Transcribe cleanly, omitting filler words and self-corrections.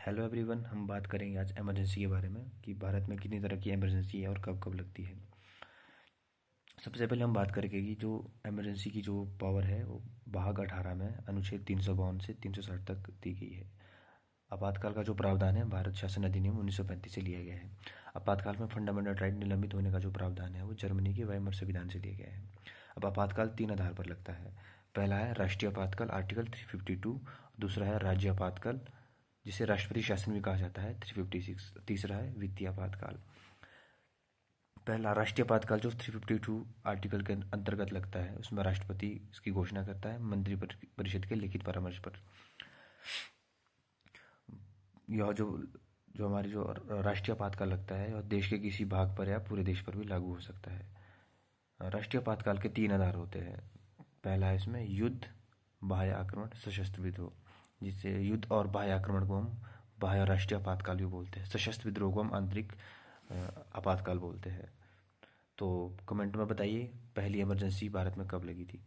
Hello everyone, हम बात करेंगे आज इमरजेंसी के बारे में कि भारत में कितनी तरह की इमरजेंसी है और कब कब लगती है। सबसे पहले हम बात करेंगे कि जो इमरजेंसी की जो पावर है वो भाग 18 में अनुच्छेद 352 से 360 तक दी गई है। आपातकाल का जो प्रावधान है भारत शासन अधिनियम 1935 से लिया गया है। आपातकाल में फंडामेंटल राइट निलंबित होने का जो प्रावधान है वो जर्मनी के वाइमर संविधान से लिया गया है। अब आपातकाल तीन आधार पर लगता है। पहला है राष्ट्रीय आपातकाल आर्टिकल 352, दूसरा है राज्य आपातकाल जिसे राष्ट्रपति शासन भी कहा जाता है 356, तीसरा है वित्तीय आपातकाल। पहला राष्ट्रीय आपातकाल जो 352 आर्टिकल के अंतर्गत लगता है उसमें राष्ट्रपति इसकी घोषणा करता है मंत्री परिषद के लिखित परामर्श पर। यह जो जो हमारी जो राष्ट्रीय आपातकाल लगता है यह देश के किसी भाग पर या पूरे देश पर भी लागू हो सकता है। राष्ट्रीय आपातकाल के तीन आधार होते हैं। पहला है इसमें युद्ध, बाह्य आक्रमण, सशस्त्र विद्रोह, जिससे युद्ध और बाह्य आक्रमण को हम बाह्य राष्ट्रीय आपातकाल भी बोलते हैं। सशस्त्र विद्रोह को हम आंतरिक आपातकाल बोलते हैं। तो कमेंट में बताइए पहली इमरजेंसी भारत में कब लगी थी।